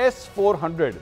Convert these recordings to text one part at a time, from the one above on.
S-400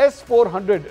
S-400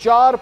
4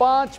5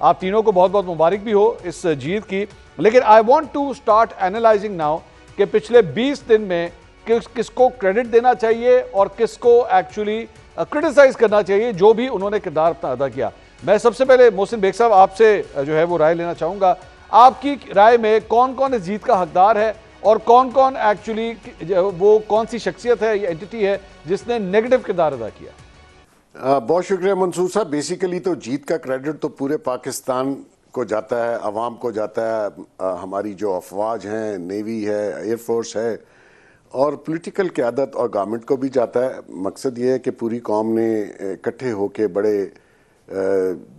آپ تینوں کو بہت بہت مبارک بھی ہو اس جیت کی. لیکن I want to start analysing now کہ پچھلے 20 دن میں کس کو کریڈٹ دینا چاہیے اور کس کو ایکچولی کرٹیسائز کرنا چاہیے جو بھی انہوں نے کردار اپنا ادا کیا. میں سب سے پہلے محسن بیگ صاحب آپ سے جو ہے وہ رائے لینا چاہوں گا. آپ کی رائے میں کون کون اس جیت کا حقدار ہے اور کون کون ایکچولی وہ کون سی شخصیت ہے یا اینٹی ہے جس نے نیگیٹو کردار ادا کیا؟ بہت شکریہ منصور صاحب. بیسیکلی تو جیت کا کریڈٹ تو پورے پاکستان کو جاتا ہے, عوام کو جاتا ہے, ہماری جو افواج ہیں, نیوی ہے, ایئر فورس ہے اور پولیٹیکل قیادت اور گورنمنٹ کو بھی جاتا ہے. مقصد یہ ہے کہ پوری قوم نے اکٹھے ہو کے بڑے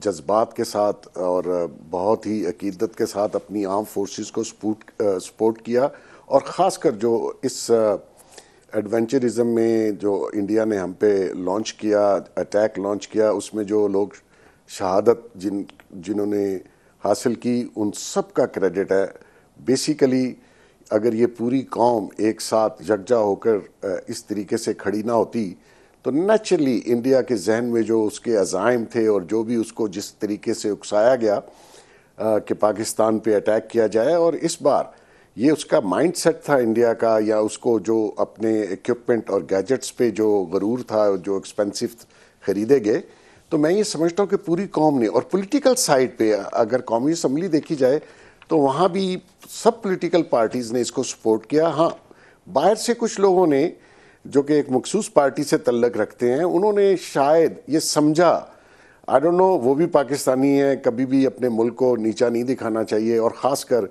جذبات کے ساتھ اور بہت ہی عقیدت کے ساتھ اپنی آرم فورسز کو سپورٹ کیا, اور خاص کر جو اس ایڈونچرزم میں جو انڈیا نے ہم پہ لانچ کیا, اٹیک لانچ کیا, اس میں جو لوگ شہادت جنہوں نے حاصل کی ان سب کا کریڈٹ ہے. بیسیکلی اگر یہ پوری قوم ایک ساتھ یکجا ہو کر اس طریقے سے کھڑی نہ ہوتی تو نیچرلی انڈیا کے ذہن میں جو اس کے عزائم تھے اور جو بھی اس کو جس طریقے سے اکسایا گیا کہ پاکستان پہ اٹیک کیا جائے, اور اس بار یہ اس کا مائنڈ سیٹ تھا انڈیا کا, یا اس کو جو اپنے ایکوپمنٹ اور گیجٹس پہ جو غرور تھا, جو ایکسپینسو خریدے گئے, تو میں یہ سمجھتا ہوں کہ پوری قوم نے, اور پولیٹیکل سائڈ پہ اگر قومی اسمبلی دیکھی جائے تو وہاں بھی سب پولیٹیکل پارٹیز نے اس کو سپورٹ کیا. ہاں, باہر سے کچھ لوگوں نے جو کہ ایک مخصوص پارٹی سے تعلق رکھتے ہیں, انہوں نے شاید یہ سمجھا, آئی ڈونٹ نو, وہ بھی پاکستانی ہیں, کبھی بھی اپنے ملک کو نیچا نہیں دکھانا چاہیے, اور خاص کر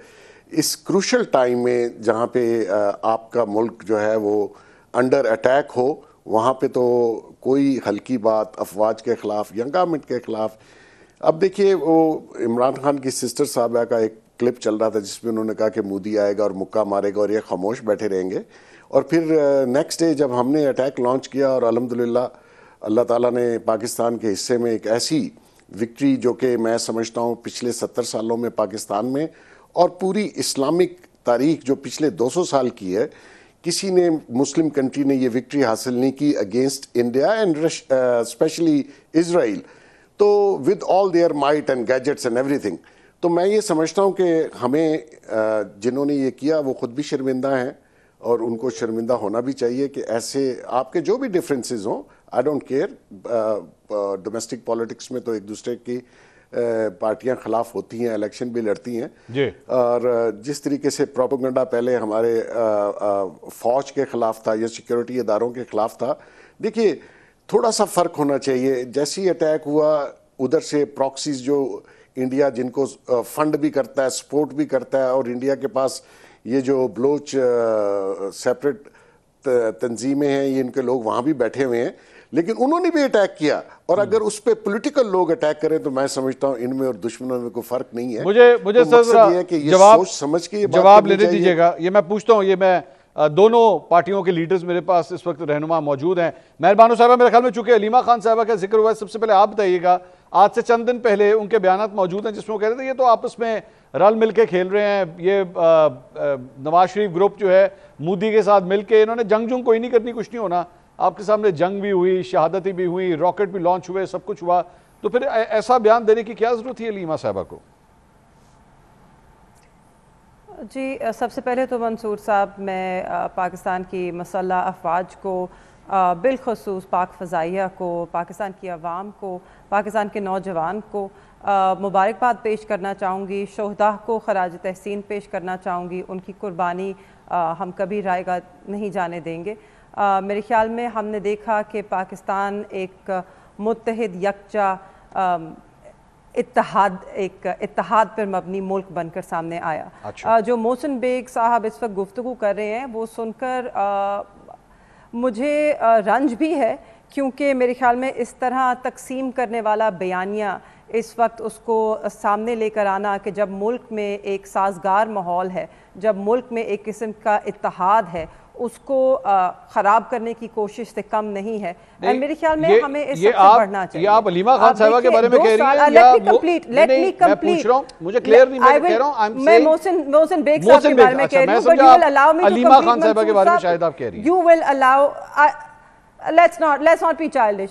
اس کروشل ٹائم میں جہاں پہ آپ کا ملک جو ہے وہ انڈر اٹیک ہو, وہاں پہ تو کوئی ہلکی بات افواج کے خلاف یا گورنمنٹ کے خلاف. اب دیکھیے, وہ عمران خان کی سسٹر صاحبہ کا ایک کلپ چل رہا تھا جس میں انہوں نے کہا کہ مودی آئے گا اور مکہ مارے گا اور یہ خاموش بیٹھے رہیں گے, اور پھر نیکسٹ ڈے جب ہم نے اٹیک لانچ کیا اور الحمدللہ اللہ تعالیٰ نے پاکستان کے حصے میں ایک ایسی وکٹری جو کہ میں سمجھتا ہوں پچھلے 70 سالوں میں پاکستان میں اور پوری اسلامک تاریخ جو پچھلے 200 سال کی ہے, کسی نے مسلم کنٹری نے یہ وکٹری حاصل نہیں کی against India and especially Israel, تو with all their might and gadgets and everything. تو میں یہ سمجھتا ہوں کہ ہمیں جنہوں نے یہ کیا وہ خود بھی شرمندہ ہیں, اور ان کو شرمندہ ہونا بھی چاہیے کہ ایسے آپ کے جو بھی ڈفرینسز ہوں, I don't care, domestic politics میں تو ایک دوسرے کی پارٹیاں خلاف ہوتی ہیں, الیکشن بھی لڑتی ہیں جی, اور جس طریقے سے پروپیگنڈا پہلے ہمارے فوج کے خلاف تھا یا سیکیورٹی اداروں کے خلاف تھا, دیکھیے تھوڑا سا فرق ہونا چاہیے. جیسے ہی اٹیک ہوا ادھر سے پراکسیز جو انڈیا جن کو فنڈ بھی کرتا ہے, سپورٹ بھی کرتا ہے, اور انڈیا کے پاس یہ جو بلوچ سیپریٹ تنظیمیں ہیں, یہ ان کے لوگ وہاں بھی بیٹھے ہوئے ہیں, لیکن انہوں نے بھی اٹیک کیا. اور اگر اس پہ پولیٹیکل لوگ اٹیک کریں تو میں سمجھتا ہوں ان میں اور دشمنوں میں کوئی فرق نہیں ہے. مجھے سر جواب لینے دیجیے گا, یہ میں پوچھتا ہوں, یہ میں دونوں پارٹیوں کے لیڈرز میرے پاس اس وقت رہنما موجود ہیں. مہربانو صاحبہ, میرے خیال میں چونکہ علیمہ خان صاحبہ کا ذکر ہوا ہے, سب سے پہلے آپ بتائیے گا, آج سے چند دن پہلے ان کے بیانات موجود ہیں جس میں وہ کہہ رہے تھے یہ تو آپس میں رل مل کے کھیل رہے ہیں, یہ نواز شریف گروپ جو ہے مودی کے ساتھ مل کے انہوں نے جنگ کوئی نہیں کرنی, کچھ نہیں ہونا. آپ کے سامنے جنگ بھی ہوئی, شہادتیں بھی ہوئی, راکٹ بھی لانچ ہوئے, سب کچھ ہوا, تو پھر ایسا بیان دینے کی کیا ضرورت تھی علیمہ صاحبہ کو؟ جی, سب سے پہلے تو منصور صاحب میں پاکستان کی مسلح افواج کو, بالخصوص پاک فضائیہ کو, پاکستان کی عوام کو, پاکستان کے نوجوان کو مبارکباد پیش کرنا چاہوں گی. شہداء کو خراج تحسین پیش کرنا چاہوں گی. ان کی قربانی ہم کبھی رائے گاہ نہیں جانے دیں گے. میرے خیال میں ہم نے دیکھا کہ پاکستان ایک متحد یکجا اتحاد پر مبنی ملک بن کر سامنے آیا. جو محسن بیگ صاحب اس وقت گفتگو کر رہے ہیں وہ سن کر مجھے رنج بھی ہے, کیونکہ میرے خیال میں اس طرح تقسیم کرنے والا بیانیہ اس وقت اس کو سامنے لے کر آنا کہ جب ملک میں ایک سازگار ماحول ہے, جب ملک میں ایک قسم کا اتحاد ہے, اس کو خراب کرنے کی کوشش سے کم نہیں ہے. میرے خیال میں ہمیں اس سے بڑھنا چاہیے. یہ آپ علیمہ خان صاحبہ کے بارے میں کہہ رہی ہیں یا میں پوچھ رہا ہوں, مجھے کلیئر نہیں, میں کہہ رہا ہوں میں محسن بیگ صاحب کے بارے میں کہہ رہی ہوں, but you will allow me to Alima Khan صاحبہ کے بارے میں شاید آپ کہہ رہی ہیں. You will allow Let's not be childish.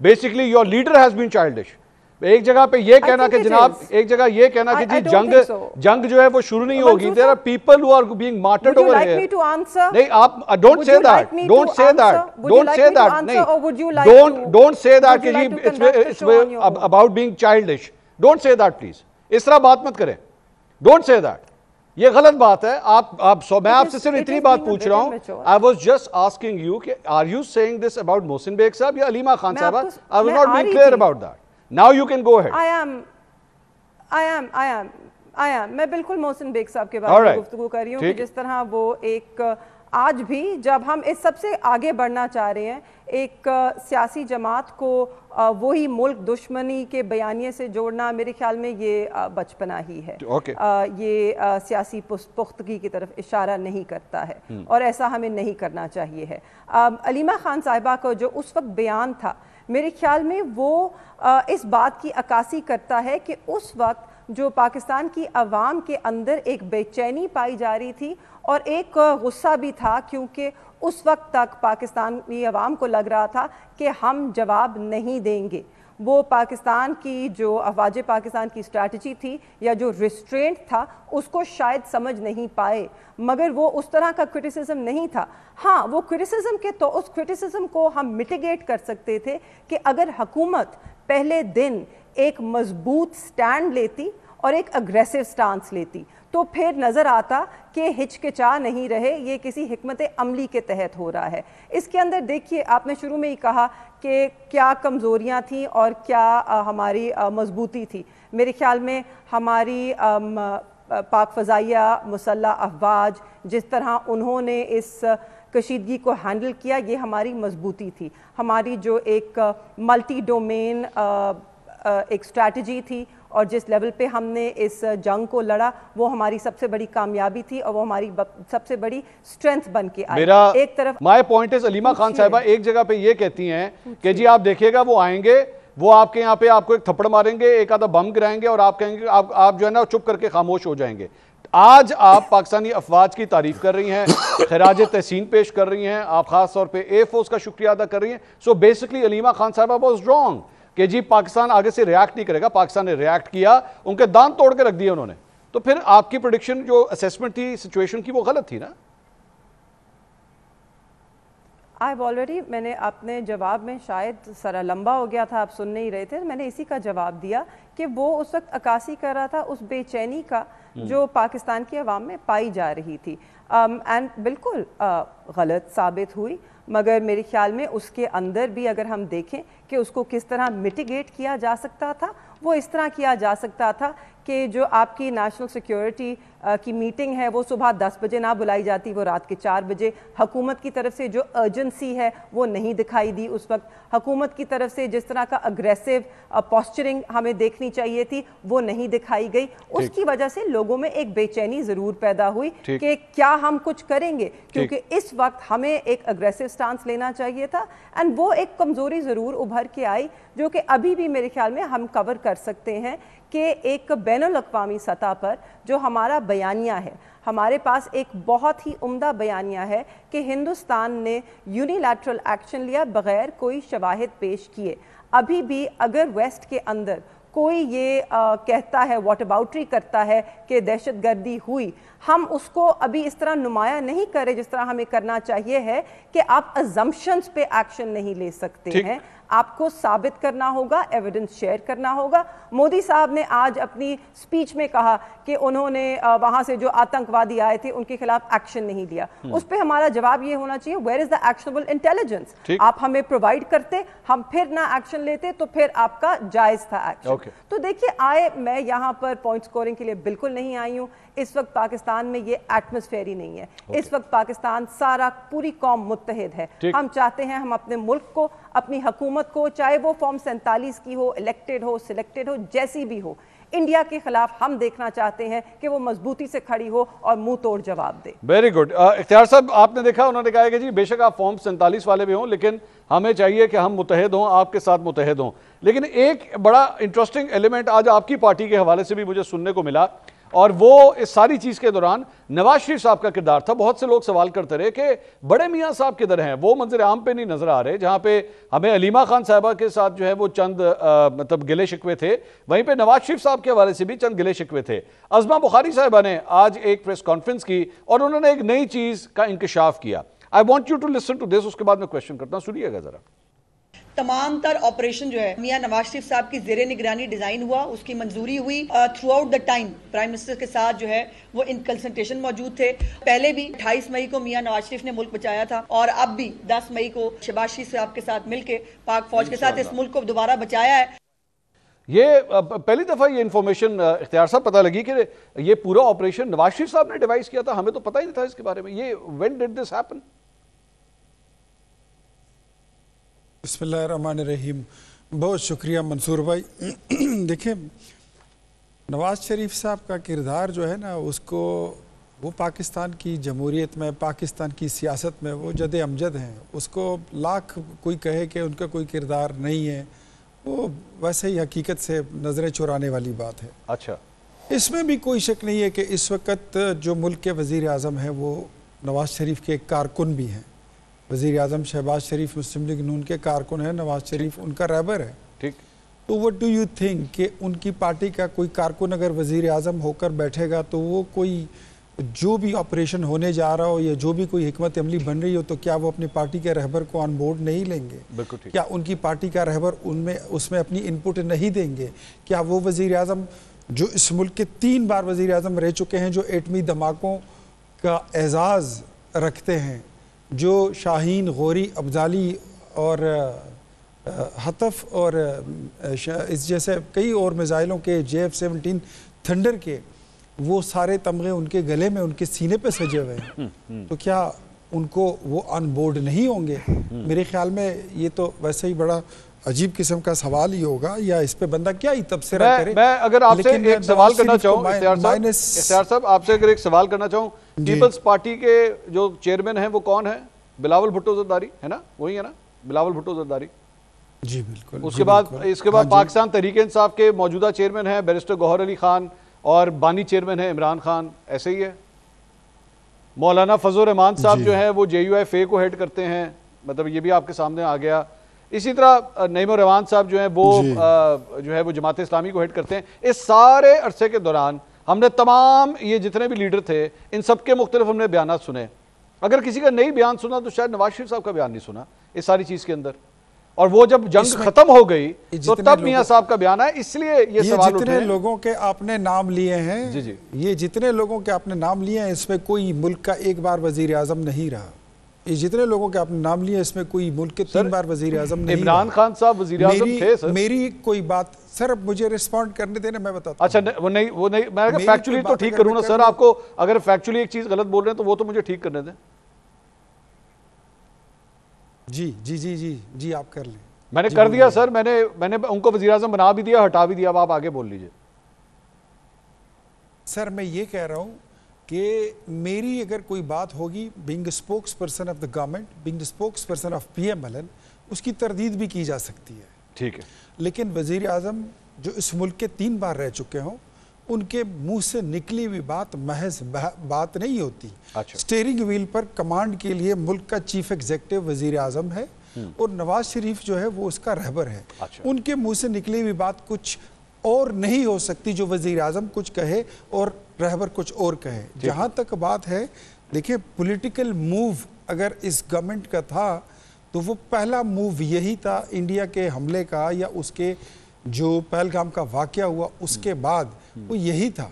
Basically, your leader has been childish. ایک جگہ پہ یہ کہنا کہ جناب ایک جگہ یہ کہنا کہ جی جنگ جو ہے وہ شروع نہیں ہوگی. There are people who are being martyred over here. نہیں, آپ don't say that, don't say that, don't say that, نہیں, don't say that کہ جی it's about being childish. Don't say that please. اس طرح بات مت کریں. Don't say that. یہ غلط بات ہے. میں آپ سے صرف اتنی بات پوچھ رہا ہوں. I was just asking you کہ are you saying this about Mohsin Beg صاحب یا علیمہ خان صاحبہ? I was not being clear about that. Now you can go ahead. I am. میں بالکل محسن بیگ صاحب کے بارے میں گفتگو کر رہی ہوں کہ جس طرح وہ ایک آج بھی جب ہم اس سب سے آگے بڑھنا چاہ رہے ہیں ایک سیاسی جماعت کو وہی ملک دشمنی کے بیانیے سے جوڑنا میرے خیال میں یہ بچپنا ہی ہے. یہ سیاسی پختگی کی طرف اشارہ نہیں کرتا ہے اور ایسا ہمیں نہیں کرنا چاہیے ہے. علیمہ خان صاحبہ کو جو اس وقت بیان تھا میرے خیال میں وہ اس بات کی عکاسی کرتا ہے کہ اس وقت جو پاکستان کی عوام کے اندر ایک بے چینی پائی جا رہی تھی اور ایک غصہ بھی تھا کیونکہ اس وقت تک پاکستانی عوام کو لگ رہا تھا کہ ہم جواب نہیں دیں گے. وہ پاکستان کی جو افواج پاکستان کی اسٹریٹجی تھی یا جو ریسٹرینٹ تھا اس کو شاید سمجھ نہیں پائے, مگر وہ اس طرح کا کرٹیسزم نہیں تھا. ہاں, وہ کرٹیسزم کے تو اس کرٹیسزم کو ہم میٹیگیٹ کر سکتے تھے کہ اگر حکومت پہلے دن ایک مضبوط سٹینڈ لیتی اور ایک اگریسو سٹانس لیتی تو پھر نظر آتا کہ ہچکچا نہیں رہے, یہ کسی حکمت عملی کے تحت ہو رہا ہے. اس کے اندر دیکھیے, آپ نے شروع میں ہی کہا کہ کیا کمزوریاں تھیں اور کیا ہماری مضبوطی تھی. میرے خیال میں ہماری پاک فضائیہ مسلح افواج جس طرح انہوں نے اس کشیدگی کو ہینڈل کیا یہ ہماری مضبوطی تھی. ہماری جو ایک ملٹی ڈومین ایک اسٹریٹجی تھی اور جس لیول پہ ہم نے اس جنگ کو لڑا وہ ہماری سب سے بڑی کامیابی تھی اور وہ ہماری سب سے بڑی سٹرینتھ بن کے آئی. ایک طرف my point is Alima Khan صاحبہ ایک جگہ پہ یہ کہتی ہیں کہ جی آپ دیکھیے گا وہ آئیں گے, وہ آپ کے یہاں پہ آپ کو ایک تھپڑ ماریں گے, ایک آدھا بم گرائیں گے اور آپ کہیں گے آپ جو ہے نا چپ کر کے خاموش ہو جائیں گے. آج آپ پاکستانی افواج کی تعریف کر رہی ہیں, خراج تحسین پیش کر رہی ہیں, آپ خاص طور پہ ایئر فورس کا شکریہ ادا کر رہی ہیں. سو بیسکلی علیمہ خان صاحبہ واز رانگ کہ جی پاکستان آگے سے ریاکٹ نہیں کرے گا. پاکستان نے ریاکٹ کیا, ان کے دان توڑ کے رکھ دیا انہوں نے. تو پھر آپ کی پریڈکشن جو اسیسمنٹ تھی سچویشن کی وہ غلط تھی نا. میں نے اپنے جواب میں شاید سرا لمبا ہو گیا تھا, آپ سن نہیں رہے تھے, میں نے اسی کا جواب دیا کہ وہ اس وقت عکاسی کر رہا تھا اس بے چینی کا جو پاکستان کی عوام میں پائی جا رہی تھی. اینڈ بالکل غلط ثابت ہوئی, مگر میرے خیال میں اس کے اندر بھی اگر ہم دیکھیں کہ اس کو کس طرح میٹیگیٹ کیا جا سکتا تھا, وہ اس طرح کیا جا سکتا تھا کہ جو آپ کی نیشنل سیکیورٹی کی میٹنگ ہے وہ صبح 10 بجے نہ بلائی جاتی, وہ رات کے 4 بجے. حکومت کی طرف سے جو ارجنسی ہے وہ نہیں دکھائی دی اس وقت. حکومت کی طرف سے جس طرح کا اگریسو پوسچرنگ ہمیں دیکھنی چاہیے تھی وہ نہیں دکھائی گئی. اس کی وجہ سے لوگوں میں ایک بے چینی ضرور پیدا ہوئی کہ کیا ہم کچھ کریں گے, کیونکہ اس وقت ہمیں ایک اگریسو سٹانس لینا چاہیے تھا. اینڈ وہ ایک کمزوری ضرور ابھر کے آئی جو کہ ابھی بھی میرے خیال میں ہم کور کر سکتے ہیں کہ ایک بین الاقوامی سطح پر جو ہمارا بیانیہ ہے, ہمارے پاس ایک بہت ہی عمدہ بیانیہ ہے کہ ہندوستان نے یونیلیٹرل ایکشن لیا بغیر کوئی شواہد پیش کیے. ابھی بھی اگر ویسٹ کے اندر کوئی یہ کہتا ہے, واٹ اباؤٹری کرتا ہے کہ دہشت گردی ہوئی, ہم اس کو ابھی اس طرح نمایاں نہیں کرے جس طرح ہمیں کرنا چاہیے ہے کہ آپ ازمپشنز پہ ایکشن نہیں لے سکتے ہیں. آپ کو ثابت کرنا ہوگا, ایویڈنس شیئر کرنا ہوگا. مودی صاحب نے آج اپنی سپیچ میں کہا کہ انہوں نے وہاں سے جو آتنکوادی آئے تھے ان کے خلاف ایکشن نہیں لیا. اس پہ ہمارا جواب یہ ہونا چاہیے, where is the actionable intelligence. آپ ہمیں پرووائڈ کرتے, ہم پھر نہ ایکشن لیتے تو پھر آپ کا جائز تھا ایکشن. تو دیکھیے میں یہاں پر پوائنٹ سکورنگ کے لیے بالکل نہیں آئی ہوں. اس وقت پاکستان میں یہ ایٹماسفیئر ہی نہیں ہے. اس وقت پاکستان سارا پوری قوم متحد ہے. ہم چاہتے ہیں ہم اپنے ملک کو, اپنی حکومت کو, چاہے وہ فارم 47 کی ہو, الیکٹڈ ہو, سلیکٹڈ ہو, جیسی بھی ہو, انڈیا کے خلاف ہم دیکھنا چاہتے ہیں کہ وہ مضبوطی سے کھڑی ہو اور منہ توڑ جواب دے. Very good. اختیار صاحب آپ نے دیکھا, انہوں نے کہا کہ جی بے شک آپ فارم 47 والے بھی ہوں لیکن ہمیں چاہیے کہ ہم متحد ہوں, آپ کے ساتھ متحد ہوں. لیکن ایک بڑا انٹرسٹنگ ایلیمنٹ آج آپ کی پارٹی کے حوالے سے بھی مجھے سننے کو ملا, اور وہ اس ساری چیز کے دوران نواز شریف صاحب کا کردار تھا. بہت سے لوگ سوال کرتے رہے کہ بڑے میاں صاحب کدھر ہیں, وہ منظر عام پہ نہیں نظر آ رہے. جہاں پہ ہمیں علیمہ خان صاحبہ کے ساتھ جو ہے وہ چند مطلب گلے شکوے تھے, وہیں پہ نواز شریف صاحب کے حوالے سے بھی چند گلے شکوے تھے. عظمہ بخاری صاحبہ نے آج ایک پریس کانفرنس کی اور انہوں نے ایک نئی چیز کا انکشاف کیا. I want you to listen to this, اس کے بعد میں کوشچن کرتا ہوں, سنیے گا ذرا. تمام تر آپریشن جو ہے میاں نواز شریف صاحب کی زیر نگرانی ڈیزائن ہوا, اس کی منظوری ہوئی. Through out the time prime minister کے ساتھ جو ہے وہ ان کنسلٹیشن موجود تھے. پہلے بھی 28 مئی کو میاں نواز شریف نے ملک بچایا تھا, اور اب بھی 10 مئی کو شہباز شریف صاحب کے ساتھ مل کے پاک فوج کے ساتھ اس ملک کو دوبارہ بچایا ہے. یہ پہلی دفعہ یہ انفارمیشن اختیار صاحب پتہ لگی کہ یہ پورا آپریشن نواز شریف صاحب نے ڈیوائز کیا تھا. ہمیں تو پتہ ہی نہیں تھا اس کے بارے میں. یہ when did this happen? بسم اللہ الرحمن الرحیم. بہت شکریہ منصور بھائی. دیکھیں نواز شریف صاحب کا کردار جو ہے نا, اس کو وہ پاکستان کی جمہوریت میں, پاکستان کی سیاست میں وہ جد امجد ہیں. اس کو لاکھ کوئی کہے کہ ان کا کوئی کردار نہیں ہے, وہ ویسے ہی حقیقت سے نظریں چرانے والی بات ہے. اچھا, اس میں بھی کوئی شک نہیں ہے کہ اس وقت جو ملک کے وزیر اعظم ہیں وہ نواز شریف کے ایک کارکن بھی ہیں. وزیر اعظم شہباز شریف مسلم لیگ نون کے کارکن ہیں, نواز شریف ان کا رہبر ہے. ٹھیک. تو what do you think کہ ان کی پارٹی کا کوئی کارکن اگر وزیر اعظم ہو کر بیٹھے گا تو وہ کوئی جو بھی آپریشن ہونے جا رہا ہو یا جو بھی کوئی حکمت عملی بن رہی ہو تو کیا وہ اپنی پارٹی کے رہبر کو آن بورڈ نہیں لیں گے؟ بالکل. کیا ان کی پارٹی کا رہبر اس میں اپنی انپٹ نہیں دیں گے؟ کیا وہ وزیر اعظم جو اس ملک کے 3 بار وزیر اعظم رہ چکے ہیں, جو ایٹمی دھماکوں کا اعزاز رکھتے ہیں, جو شاہین, غوری, ابدالی اور حطف اور اس جیسے کئی اور میزائلوں کے JF-17 تھنڈر کے وہ سارے تمغے ان کے گلے میں, ان کے سینے پہ سجے ہوئے ہیں, تو کیا ان کو وہ آن بورڈ نہیں ہوں گے؟ میرے خیال میں یہ تو ویسے ہی بڑا عجیب قسم کا سوال ہی ہوگا, یا اس پہ بندہ کیا ہی تبصرہ کرے. میں اگر آپ سے ایک سوال کرنا چاہوں اختیار صاحب, آپ سے اگر ایک سوال کرنا چاہوں, پیپلز پارٹی کے جو چیئرمین ہیں وہ کون ہیں؟ بلاول بھٹو زرداری ہے نا, وہی ہے نا بلاول بھٹو زرداری؟ جی بالکل. اس کے بعد پاکستان تحریک انصاف کے موجودہ چیئرمین ہیں بیرسٹر گوہر علی خان, اور بانی چیئرمین ہیں عمران خان, ایسے ہی ہے. مولانا فضل الرحمان صاحب جو ہیں وہ JUIFA کو ہیڈ کرتے ہیں, مطلب یہ بھی آپ کے سامنے آ گیا. اسی طرح نعیم الرحمان صاحب جو ہیں وہ جماعت اسلامی کو ہیڈ کرتے ہیں. اس سارے عرصے کے دوران ہم نے تمام یہ جتنے بھی لیڈر تھے ان سب کے مختلف ہم نے بیانات سنے. اگر کسی کا نئی بیان سنا تو شاید نواز شریف صاحب کا بیان نہیں سنا اس ساری چیز کے اندر. اور وہ جب جنگ ختم ہو گئی تو تب میاں صاحب کا بیان ہے. اس لیے یہ سوال اٹھے. جتنے لوگوں کے آپ نے نام لیے ہیں, یہ جتنے لوگوں کے آپ نے نام لیے ہیں, اس میں کوئی ملک کا ایک بار وزیر اعظم نہیں رہا. یہ جتنے لوگوں کے آپ نے نام لیے اس میں کوئی ملک کے 3 بار وزیر اعظم نہیں. عمران خان صاحب وزیر اعظم تھے سر. میری کوئی بات سر, اب مجھے ریسپونڈ کرنے دینا, میں بتاتا ہوں. اچھا وہ نہیں میں اگر فیکچولی تو ٹھیک کروں نا سر, آپ کو اگر فیکچولی ایک چیز غلط بول رہے ہیں تو وہ تو مجھے ٹھیک کرنے دیں. جی جی جی جی جی آپ کر لیں. میں نے کر دیا سر, میں نے ان کو وزیر اعظم بنا بھی دیا, ہٹا بھی دیا. اب آپ آگے بول لیجئے. سر میں یہ کہہ رہا ہوں کہ میری اگر کوئی بات ہوگی being spokes person of the government, being spokes person of PMLN, اس کی تردید بھی کی جا سکتی ہے. ٹھیک ہے. لیکن وزیر اعظم جو اس ملک کے 3 بار رہ چکے ہوں, ان کے منہ سے نکلی ہوئی بات محض بات نہیں ہوتی. سٹیئرنگ ویل پر کمانڈ کے لیے ملک کا چیف ایگزیکٹو وزیر اعظم ہے, اور نواز شریف جو ہے وہ اس کا رہبر ہے. ان کے منہ سے نکلی ہوئی بات کچھ اور نہیں ہو سکتی جو وزیر اعظم کچھ کہے اور رہبر کچھ اور کہے. جہاں تک بات ہے, دیکھیں پولیٹیکل موو اگر اس گورنمنٹ کا تھا تو وہ پہلا موو یہی تھا انڈیا کے حملے کا, یا اس کے جو پہلگام کا واقعہ ہوا اس کے بعد, وہ یہی تھا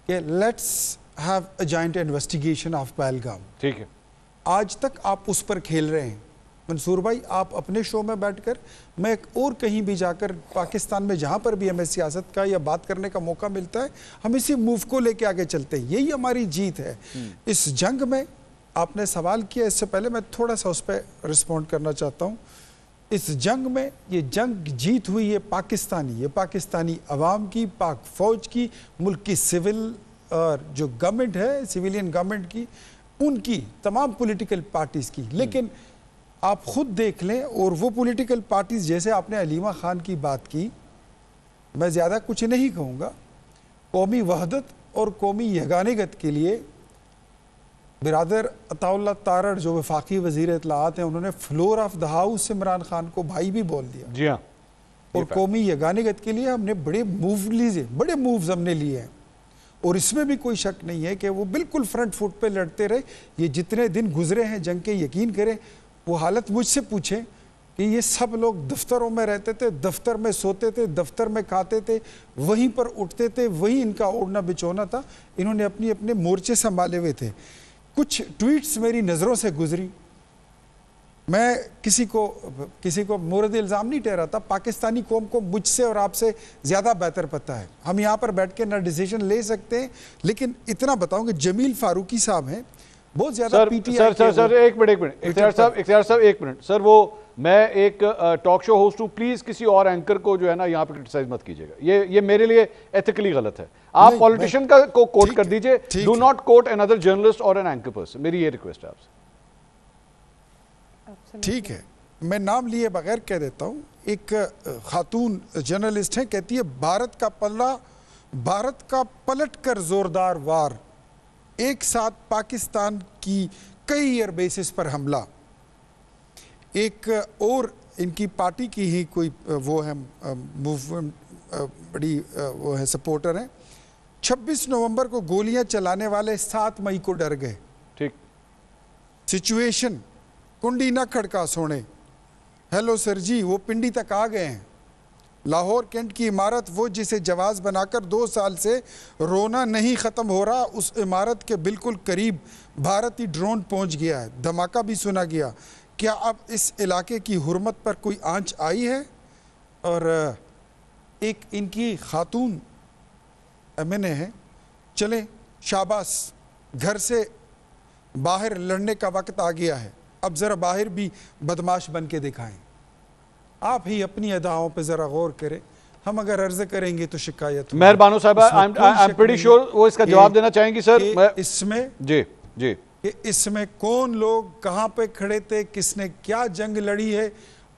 کہ let's have a joint investigation of Pahalgam. ٹھیک ہے. آج تک آپ اس پر کھیل رہے ہیں. منصور بھائی آپ اپنے شو میں بیٹھ کر, میں اور کہیں بھی جا کر پاکستان میں جہاں پر بھی ہمیں سیاست کا یا بات کرنے کا موقع ملتا ہے, ہم اسی موو کو لے کے آگے چلتے ہیں. یہی ہماری جیت ہے اس جنگ میں. آپ نے سوال کیا, اس سے پہلے میں تھوڑا سا اس پہ رسپونڈ کرنا چاہتا ہوں. اس جنگ میں یہ جنگ جیت ہوئی یہ پاکستانی عوام کی، پاک فوج کی، ملک کی سول اور جو گورنمنٹ ہے سویلین گورنمنٹ کی، ان کی تمام پولیٹیکل پارٹیز کی. لیکن آپ خود دیکھ لیں، اور وہ پولیٹیکل پارٹیز جیسے آپ نے علیمہ خان کی بات کی، میں زیادہ کچھ نہیں کہوں گا، قومی وحدت اور قومی یگانگت کے لیے برادر عطا اللہ تارڑ جو وفاقی وزیر اطلاعات ہیں، انہوں نے فلور آف دا ہاؤس سے عمران خان کو بھائی بھی بول دیا. جی ہاں. اور قومی یگانگت کے لیے ہم نے بڑے مووز ہم نے لیے ہیں، اور اس میں بھی کوئی شک نہیں ہے کہ وہ بالکل فرنٹ فٹ پہ لڑتے رہے. یہ جتنے دن گزرے ہیں جنگ کے، یقین کریں وہ حالت مجھ سے پوچھیں کہ یہ سب لوگ دفتروں میں رہتے تھے، دفتر میں سوتے تھے، دفتر میں کھاتے تھے، وہیں پر اٹھتے تھے، وہیں ان کا اوڑھنا بچھونا تھا. انہوں نے اپنے مورچے سنبھالے ہوئے تھے. کچھ ٹویٹس میری نظروں سے گزری، میں کسی کو مورد الزام نہیں ٹھہراتا، پاکستانی قوم کو مجھ سے اور آپ سے زیادہ بہتر پتہ ہے. ہم یہاں پر بیٹھ کے نہ ڈیسیژن لے سکتے ہیں، لیکن اتنا بتاؤں کہ جمیل فاروقی صاحب ہیں بہت زیادہ پی ٹی آئی کے... سر ایک منٹ اختیار صاحب ایک منٹ. سر وہ میں ایک ٹاک شو ہوسٹ ہوں، پلیز کسی اور اینکر کو جو ہے نا یہاں پہ کرٹیسائز مت کیجیے گا. یہ میرے لیے ایتھیکلی غلط ہے. آپ پولیٹیشین کو کوٹ کر دیجئے، do not quote another journalist اور an anchor person. میری یہ ریکویسٹ ہے آپ سے. ٹھیک ہے، میں نام لیے بغیر کہہ دیتا ہوں. ایک خاتون جرنلسٹ ہیں، کہتی ہے بھارت کا پلٹ کر زوردار وار، ایک ساتھ پاکستان کی کئی ایئر بیسز پر حملہ. ایک اور ان کی پارٹی کی ہی کوئی وہ ہے موومنٹ، بڑی وہ ہے سپورٹر ہیں. 26 نومبر کو گولیاں چلانے والے 7 مئی کو ڈر گئے. ٹھیک سچویشن کنڈی نہ کھڑکا سونے. ہیلو سر جی، وہ پنڈی تک آ گئے ہیں. لاہور کینٹ کی عمارت، وہ جسے جواز بنا کر 2 سال سے رونا نہیں ختم ہو رہا، اس عمارت کے بالکل قریب بھارتی ڈرون پہنچ گیا ہے. دھماکہ بھی سنا گیا. کیا اب اس علاقے کی حرمت پر کوئی آنچ آئی ہے؟ اور ایک ان کی خاتون MNA ہے، چلیں شاباش، گھر سے باہر لڑنے کا وقت آ گیا ہے، اب ذرا باہر بھی بدماش بن کے دکھائیں. آپ ہی اپنی اداؤں پہ ذرا غور کریں. ہم اگر عرض کریں گے تو شکایت. مہربانو صاحبہ، I'm pretty sure وہ اس کا جواب دینا چاہیں گی سر. اس میں جی کہ اس میں کون لوگ کہاں پہ کھڑے تھے، کس نے کیا جنگ لڑی ہے،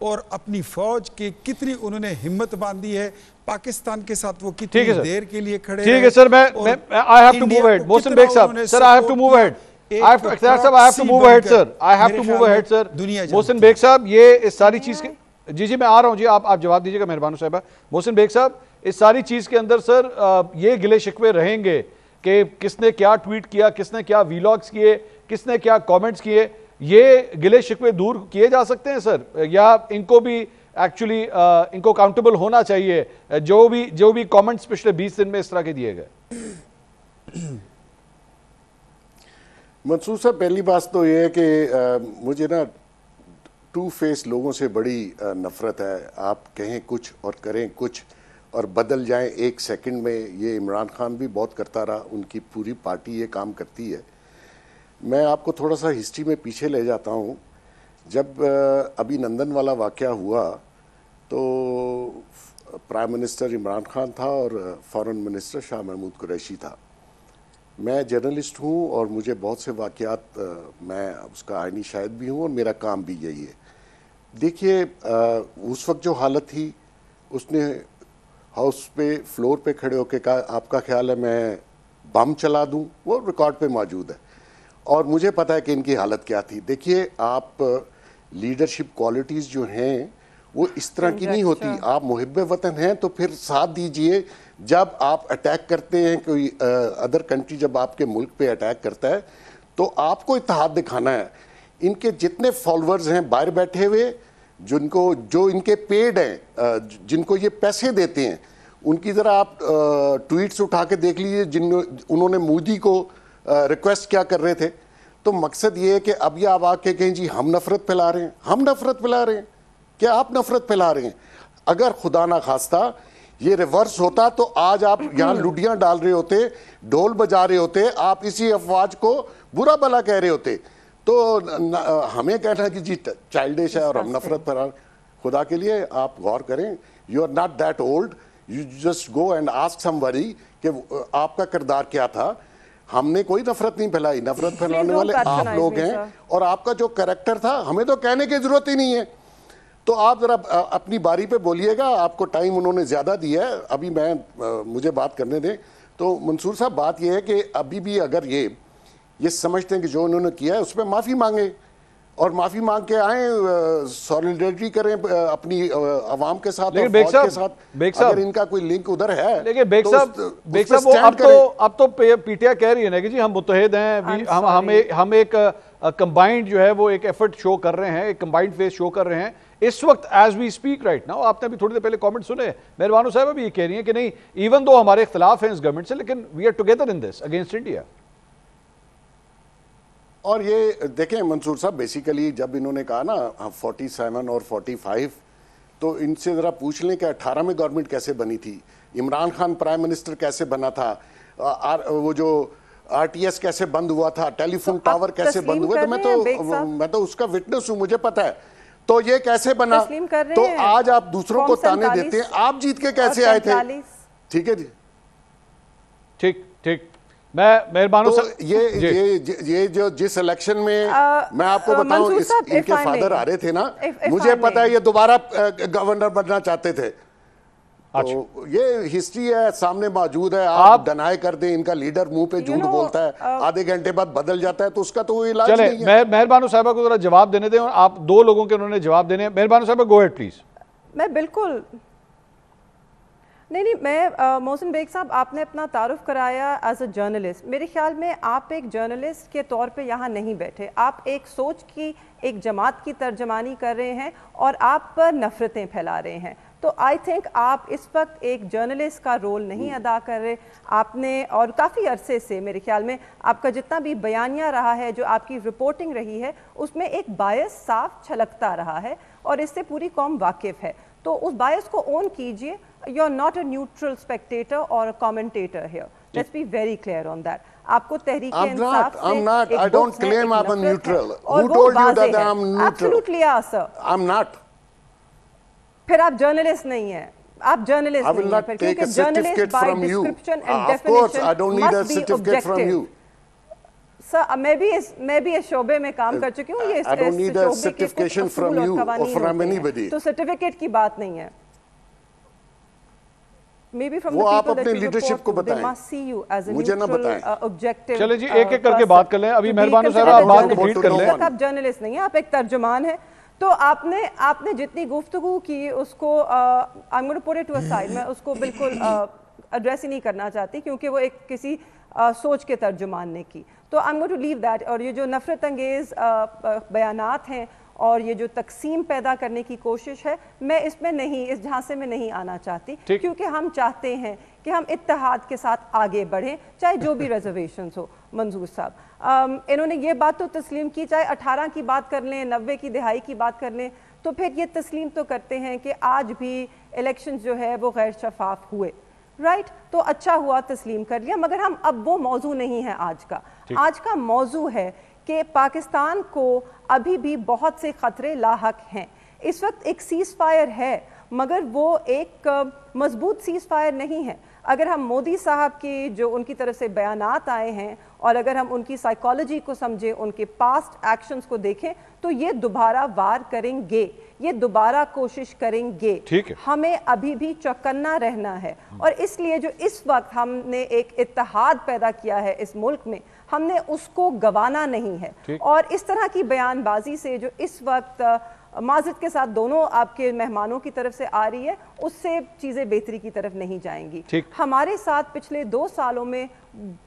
اور اپنی فوج کی کتنی انہوں نے ہمت باندھی ہے، پاکستان کے ساتھ وہ کتنی دیر کے لیے کھڑے ہیں. ٹھیک ہے سر، میں I have to move ahead. Mohsin Baig صاحب، sir I have to move ahead. اختیار صاحب I have to move ahead sir. I have to move ahead sir. Mohsin Baig صاحب، یہ اس ساری چیز کے... جی میں آ رہا ہوں جی، آپ جواب دیجیے گا مہربانو صاحبہ. محسن بیگ صاحب، اس ساری چیز کے اندر سر یہ گلے شکوے رہیں گے کہ کس نے کیا ٹویٹ کیا، کس نے کیا ویلاگز کیے، کس نے کیا کامنٹس کیے. یہ گلے شکوے دور کیے جا سکتے ہیں سر، یا ان کو بھی ایکچولی ان کو اکاؤنٹیبل ہونا چاہیے جو بھی کامنٹس پچھلے 20 دن میں اس طرح کے دیے گئے؟ منصور صاحب، پہلی بات تو یہ ہے کہ مجھے نا ٹو فیس لوگوں سے بڑی نفرت ہے. آپ کہیں کچھ اور کریں کچھ اور بدل جائیں 1 سیکنڈ میں. یہ عمران خان بھی بہت کرتا رہا، ان کی پوری پارٹی یہ کام کرتی ہے. میں آپ کو تھوڑا سا ہسٹری میں پیچھے لے جاتا ہوں. جب ابھی نندن والا واقعہ ہوا تو پرائم منسٹر عمران خان تھا اور فارن منسٹر شاہ محمود قریشی تھا. میں جرنلسٹ ہوں اور مجھے بہت سے واقعات، میں اس کا آئینی شاہد بھی ہوں اور میرا کام بھی یہی ہے. دیکھیے اس وقت جو حالت تھی، اس نے ہاؤس پہ فلور پہ کھڑے ہو کے کہا آپ کا خیال ہے میں بم چلا دوں. وہ ریکارڈ پہ موجود ہے اور مجھے پتا ہے کہ ان کی حالت کیا تھی. دیکھیے آپ لیڈرشپ کوالٹیز جو ہیں وہ اس طرح کی نہیں ہوتی. آپ محب وطن ہیں تو پھر ساتھ دیجئے. جب آپ اٹیک کرتے ہیں، کوئی ادر کنٹری جب آپ کے ملک پہ اٹیک کرتا ہے تو آپ کو اتحاد دکھانا ہے. ان کے جتنے فالورز ہیں باہر بیٹھے ہوئے، جو ان کے پیڈ ہیں، جن کو یہ پیسے دیتے ہیں، ان کی ذرا آپ ٹویٹس اٹھا کے دیکھ لیجئے انہوں نے مودی کو ریکویسٹ کیا کر رہے تھے. تو مقصد یہ ہے کہ اب یہ آپ آ کے کہیں جی ہم نفرت پھیلا رہے ہیں. ہم نفرت پھیلا رہے ہیں؟ کیا آپ نفرت پھیلا رہے ہیں؟ اگر خدا نہ خواستہ یہ ریورس ہوتا تو آج آپ یہاں لڈیاں ڈال رہے ہوتے، ڈھول بجا رہے ہوتے، آپ اسی افواج کو برا بھلا کہہ رہے ہوتے. تو ہمیں کہنا کہ جی چائلڈش ہے اور ہم نفرت پھیلا رہے ہیں. خدا کے لیے آپ غور کریں. You are not that old, you just go and ask somebody کہ آپ کا کردار کیا تھا. ہم نے کوئی نفرت نہیں پھیلائی, نفرت پھیلانے والے آپ لوگ ہیں, اور آپ کا جو کریکٹر تھا ہمیں تو کہنے کی ضرورت ہی نہیں ہے. تو آپ ذرا اپنی باری پہ بولیے گا, آپ کو ٹائم انہوں نے زیادہ دیا ہے, ابھی مجھے بات کرنے دیں. تو منصور صاحب بات یہ ہے کہ ابھی بھی اگر یہ سمجھتے ہیں کہ جو انہوں نے کیا ہے اس پہ معافی مانگیں, اور معافی مانگ کے آئیں, سولیڈریٹی کریں اپنی عوام کے ساتھ اور فوج کے ساتھ. اگر ان کا کوئی لنک ادھر ہے. لیکن بیگ صاحب اب تو پی ٹی آئی کہہ رہی ہے نا کہ جی ہم متحد ہیں, ہم ایک کمبائنڈ جو ہے وہ ایک ایفرٹ شو کر رہے ہیں, ایک کمبائنڈ فیس شو کر رہے ہیں اس وقت as we speak right now. آپ نے ابھی تھوڑی دیر پہلے کامنٹ سنے, مہربانو صاحب ابھی یہ کہہ رہی ہیں کہ نہیں, ایون دو ہمارے اختلاف ہیں اس گورنمنٹ سے, لیکن we are together in this against India. اور یہ دیکھیں منصور صاحب, بیسیکلی جب انہوں نے کہا نا 47 اور 45, تو ان سے ذرا پوچھ لیں کہ 18 میں گورنمنٹ کیسے بنی تھی, عمران خان پرائم منسٹر کیسے بنا تھا, وہ جو آر ٹی ایس کیسے بند ہوا تھا, ٹیلی فون ٹاور کیسے بند ہوئے, تو میں تو اس کا وٹنس ہوں, مجھے پتا ہے. تو یہ کیسے بنا, تو آج آپ دوسروں کو تانے دیتے ہیں, آپ جیت کے کیسے آئے تھے. ٹھیک ہے جی, ٹھیک. میں مہربانوں یہ جو جس الیکشن میں میں آپ کو بتاؤں ان کے فادر آ رہے تھے نا, مجھے پتا ہے یہ دوبارہ گورنر بننا چاہتے تھے. تو یہ ہسٹری ہے, سامنے موجود ہے, آپ ڈنائی کر دیں. ان کا لیڈر منہ پہ جھوٹ بولتا ہے, آدھے گھنٹے بعد بدل جاتا ہے, تو اس کا تو علاج نہیں ہے. مہربانو صاحبہ کو ذرا جواب دینے دیں, اور آپ دو لوگوں کے انہوں نے جواب دینے ہیں. مہربانو صاحبہ گو ایٹ پلیز. میں بالکل نہیں, میں محسن بیگ صاحب, آپ نے اپنا تعارف کرایا ایز اے جرنلسٹ. میرے خیال میں آپ ایک جرنلسٹ کے طور پہ یہاں نہیں بیٹھے, آپ ایک سوچ کی, ایک جماعت کی ترجمانی کر رہے ہیں اور آپ پر نفرتیں پھیلا رہے ہیں. تو آئی تھنک آپ اس وقت ایک جرنلسٹ کا رول نہیں ادا کر رہے. آپ نے, اور کافی عرصے سے میرے خیال میں آپ کا جتنا بھی بیانیہ رہا ہے, جو آپ کی رپورٹنگ رہی ہے, اس میں ایک بائس صاف چھلکتا رہا ہے, اور اس سے پوری قوم واقف ہے. تو اس بائس کو اون کیجئے. You are not a neutral spectator or a commentator here. Let's be very clear on that. آپ کو تحریک انصاف سے I'm not. I don't claim I'm a neutral. Who told you that I'm neutral? Absolutely, yes, sir. I'm not. پھر آپ journalist نہیں ہیں. آپ journalist نہیں ہیں. I will not take a certificate from you. Of course, I don't need a certificate from you. سر, میں بھی اس شعبے میں کام کر چکی ہوں. I don't need a certification from you or from anybody. تو سرٹیفکیٹ کی بات نہیں ہے. وہ آپ اپنے لیڈرشپ کو بتائیں, مجھے نہ بتائیں. چلے جی, ایک ایک کر کے بات کر لیں. ابھی مہربانو صاحب آپ بات کمپلیٹ کر لیں. آپ جرنلسٹ نہیں ہیں, آپ ایک ترجمان ہیں. تو آپ نے جتنی گفتگو کی اس کو I'm going to put it to a side. میں اس کو بالکل ایڈریس ہی نہیں کرنا چاہتی, کیونکہ وہ ایک کسی سوچ کے ترجمان نے کی. تو I'm going to leave that. اور یہ جو نفرت انگیز بیانات ہیں اور یہ جو تقسیم پیدا کرنے کی کوشش ہے, میں اس میں نہیں, اس جھانسے میں نہیں آنا چاہتی, کیونکہ ہم چاہتے ہیں کہ ہم اتحاد کے ساتھ آگے بڑھیں, چاہے جو بھی ریزرویشنز ہو. منظور صاحب, انہوں نے یہ بات تو تسلیم کی, چاہے 18 کی بات کر لیں, 90 کی دہائی کی بات کر لیں, تو پھر یہ تسلیم تو کرتے ہیں کہ آج بھی الیکشنز جو ہے وہ غیر شفاف ہوئے. رائٹ, تو اچھا ہوا, تسلیم کر لیا. مگر اب وہ موضوع نہیں ہے آج کا. آج کا موضوع ہے کہ پاکستان کو ابھی بھی بہت سے خطرے لاحق ہیں. اس وقت ایک سیز فائر ہے, مگر وہ ایک مضبوط سیز فائر نہیں ہے. اگر ہم مودی صاحب کی جو ان کی طرف سے بیانات آئے ہیں, اور اگر ہم ان کی سائیکالوجی کو سمجھیں, ان کے پاسٹ ایکشنز کو دیکھیں, تو یہ دوبارہ وار کریں گے, یہ دوبارہ کوشش کریں گے. ہمیں ابھی بھی چوکنا رہنا ہے, اور اس لیے جو اس وقت ہم نے ایک اتحاد پیدا کیا ہے اس ملک میں, ہم نے اس کو گوانا نہیں ہے. اور اس طرح کی بیان بازی سے جو اس وقت معذرت کے ساتھ دونوں آپ کے مہمانوں کی طرف سے آ رہی ہے, اس سے چیزیں بہتری کی طرف نہیں جائیں گی. ہمارے ساتھ پچھلے 2 سالوں میں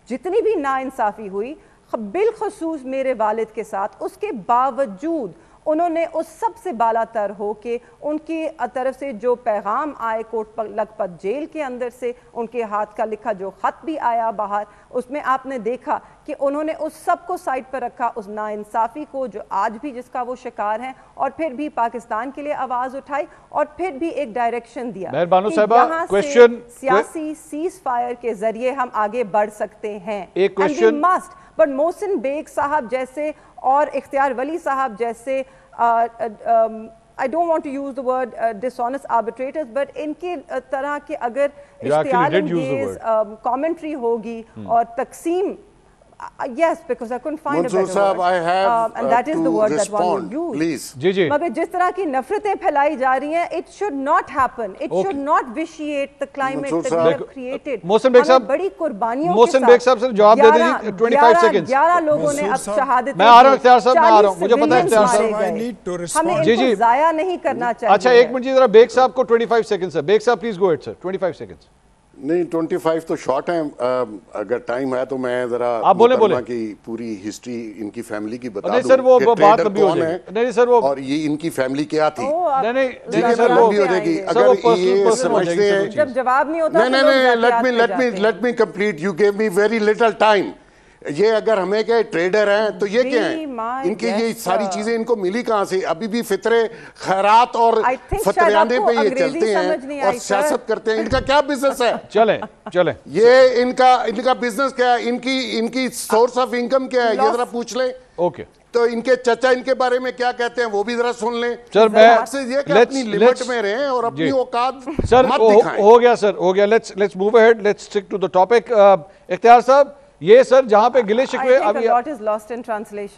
جتنی بھی ناانصافی ہوئی, بالخصوص میرے والد کے ساتھ, اس کے باوجود انہوں نے اس سب سے بالا تر ہو کہ ان کی طرف سے جو پیغام آئے کوٹ لکھپت جیل کے اندر سے, ان کے ہاتھ کا لکھا جو خط بھی آیا باہر, اس میں آپ نے دیکھا کہ انہوں نے اس سب کو سائڈ پر رکھا, اس ناانصافی کو جو آج بھی جس کا وہ شکار ہیں, اور پھر بھی پاکستان کے لیے آواز اٹھائی, اور پھر بھی ایک ڈائریکشن دیا کہ یہاں سے سیاسی سیز فائر کے ذریعے ہم آگے بڑھ سکتے ہیں. And we must. But Mohsin Baig صاحب جیسے اور اختیار ولی صاحب جیسے I don't want to use the word dishonest arbitrators, but ان کی طرح کے اگر اشتعال انگیز commentary ہوگی اور تقسیم, yes, because I couldn't find a better word. I have and that is the word that one would use. Please. جی مگر جس طرح کی نفرتیں پھیلائی جا رہی ہیں, it should not happen. It should not vitiate the climate that we have created. Mohsin Baig صاحب, بڑی قربانیوں کے محسن بیگ صاحب سے جواب دے دیجیے 25 سیکنڈ. 11 لوگوں نے اب شہادت. میں آ رہا ہوں اختیار صاحب, میں آ رہا ہوں, مجھے پتا ہے اختیار صاحب. ہمیں ان کو ضائع نہیں کرنا چاہیے. اچھا ایک منٹ جی, ذرا بیگ صاحب کو 25 سیکنڈ سر. بیگ صاحب please go it sir, 25 second. نہیں 25 تو شارٹ ہیں, اگر ٹائم ہے تو میں ذرا آپ بولیں کی پوری ہسٹری ان کی فیملی کی بتا دوں. نہیں سر وہ بات لمبی ہو جائے گی. نہیں سر وہ, اور یہ ان کی فیملی کیا تھی. نہیں سر لمبی ہو جائے گی اگر یہ سمجھتے ہیں. جب جواب نہیں ہوتا نہیں, let me complete, you give me very little time. یہ اگر ہمیں کہ ٹریڈر ہیں تو یہ کیا ہیں, ان کی یہ ساری چیزیں ان کو ملی کہاں سے؟ ابھی بھی فطرے خیرات اور فتریانے پہ یہ چلتے ہیں اور سیاست کرتے ہیں. ان کا کیا بزنس ہے؟ چلیں یہ ان کا بزنس کیا ہے, ان کی سورس آف انکم کیا ہے, یہ ذرا پوچھ لیں. اوکے, تو ان کے چچا ان کے بارے میں کیا کہتے ہیں وہ بھی ذرا سن لیں. سر میں یہ کہ اپنی لمٹ میں رہیں اور اپنی اوقات مت دکھائیں. ہو گیا سر, ہو گیا. Let's move ahead, let's stick to the topic. Ikhtiyar صاحب, یہ سر جہاں پہ گلے شکوے